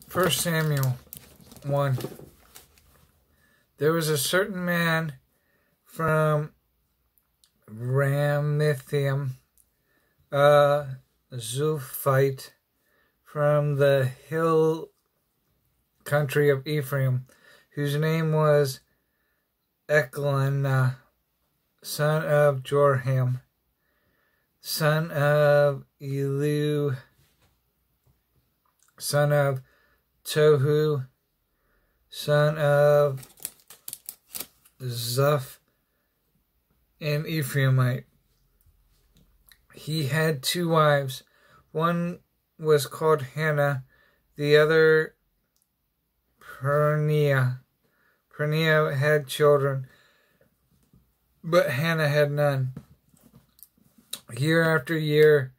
First Samuel 1. There was a certain man from Ramathaim, a Zophite, from the hill country of Ephraim, whose name was Elkanah, son of Jorham, son of Eliu, son of Tohu, son of Zuph, an Ephraimite. He had 2 wives. One was called Hannah, the other Peninnah. Peninnah had children, but Hannah had none. Year after year,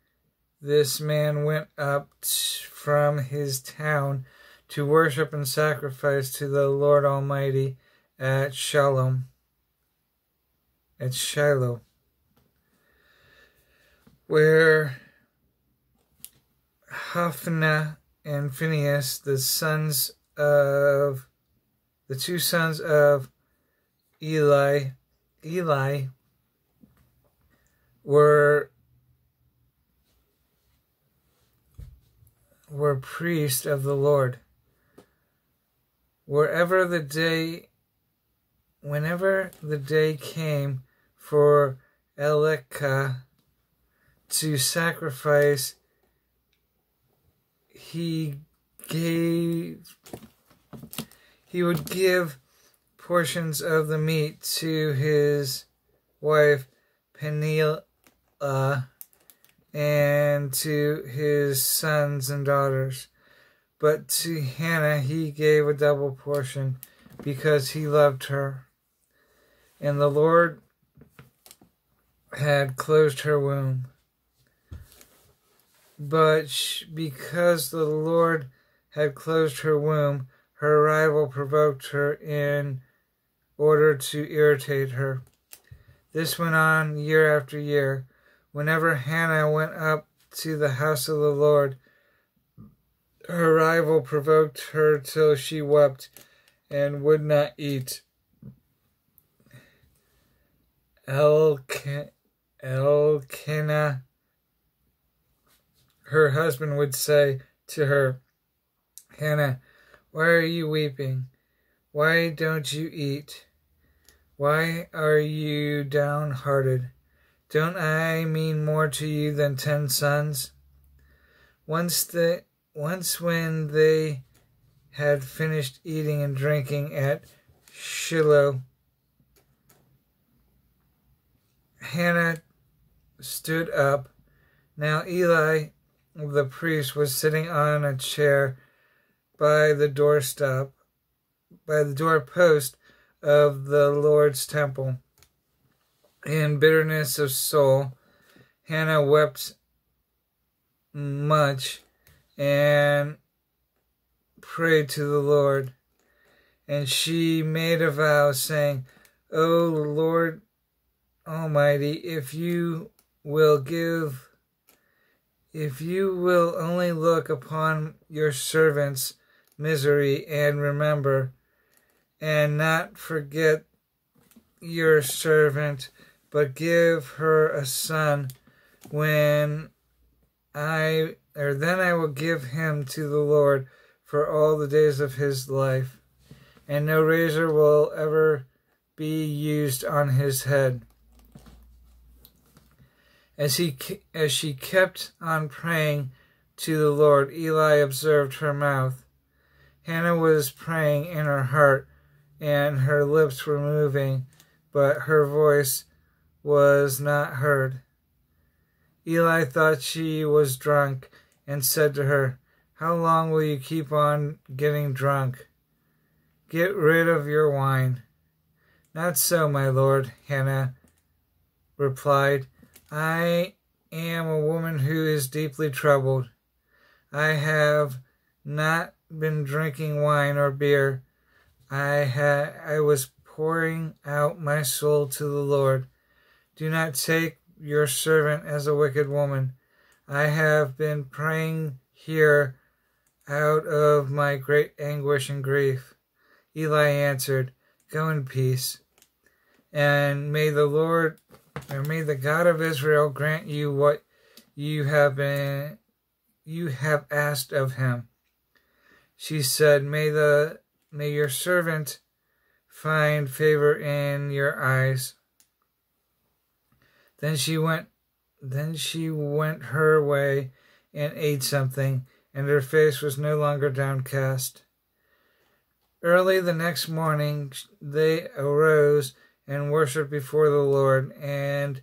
this man went up from his town to worship and sacrifice to the Lord Almighty at Shiloh, where Hophni and Phinehas, the two sons of Eli, were priests of the Lord. Whenever the day came for Elkanah to sacrifice, he would give portions of the meat to his wife Peninnah and to his sons and daughters. But to Hannah he gave a double portion, because he loved her. And the Lord had closed her womb. But because the Lord had closed her womb, her rival provoked her in order to irritate her. This went on year after year. Whenever Hannah went up to the house of the Lord, her rival provoked her till she wept and would not eat. Elkanah, her husband, would say to her, Hannah, why are you weeping? Why don't you eat? Why are you downhearted? Don't I mean more to you than 10 sons? Once when they had finished eating and drinking at Shiloh, Hannah stood up. Now Eli the priest was sitting on a chair by the doorpost of the Lord's temple. In bitterness of soul, Hannah wept much and prayed to the Lord. And she made a vow, saying, O Lord Almighty, if you will only look upon your servant's misery and remember, and not forget your servant, but give her a son, then I will give him to the Lord for all the days of his life, and no razor will ever be used on his head. As she kept on praying to the Lord, Eli observed her mouth. Hannah was praying in her heart, and her lips were moving, but her voice was not heard. Eli thought she was drunk, and said to her, How long will you keep on getting drunk? Get rid of your wine. Not so, my lord, Hannah replied. I am a woman who is deeply troubled. I have not been drinking wine or beer. I was pouring out my soul to the Lord. Do not take your servant as a wicked woman. I have been praying here out of my great anguish and grief. Eli answered, Go in peace, and may the God of Israel grant you what you have asked of him. She said, May your servant find favor in your eyes. Then she went her way and ate something, and her face was no longer downcast. Early the next morning they arose and worshipped before the Lord, and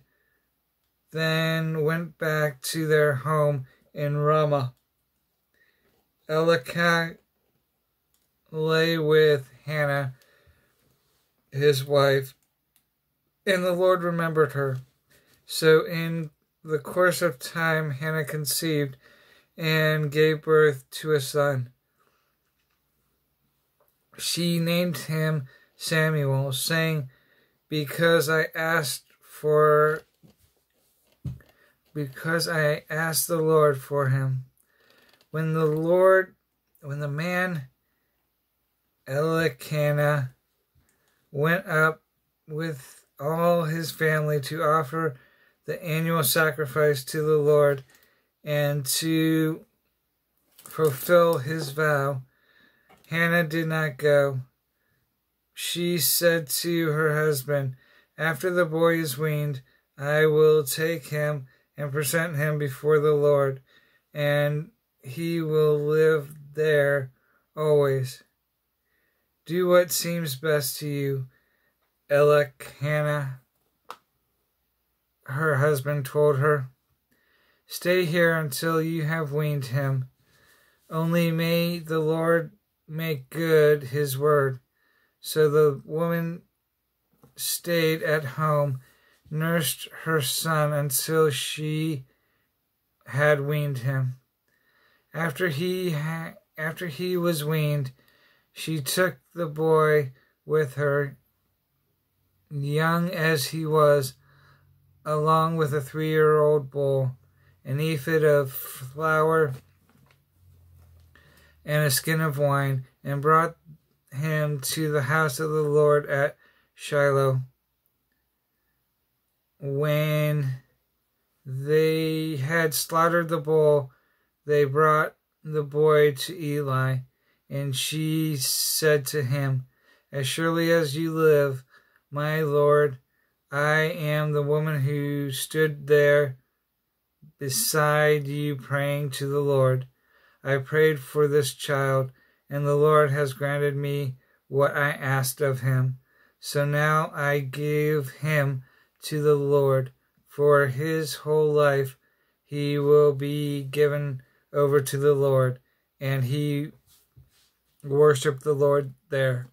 then went back to their home in Ramah. Elkanah lay with Hannah, his wife, and the Lord remembered her. So in the course of time Hannah conceived and gave birth to a son. She named him Samuel, saying, Because I asked the Lord for him. When the man Elkanah went up with all his family to offer the annual sacrifice to the Lord and to fulfill his vow, Hannah did not go. She said to her husband, After the boy is weaned, I will take him and present him before the Lord, and he will live there always. Do what seems best to you, Elkanah, her husband told her. Stay here until you have weaned him. Only may the Lord make good his word. So the woman stayed at home, nursed her son until she had weaned him. After he was weaned, she took the boy with her, young as he was, along with a 3-year-old bull, an ephod of flour, and a skin of wine, and brought him to the house of the Lord at Shiloh. When they had slaughtered the bull, they brought the boy to Eli, and she said to him, As surely as you live, my Lord, I am the woman who stood there beside you praying to the Lord. I prayed for this child, and the Lord has granted me what I asked of him. So now I give him to the Lord. For his whole life he will be given over to the Lord. And he worshiped the Lord there.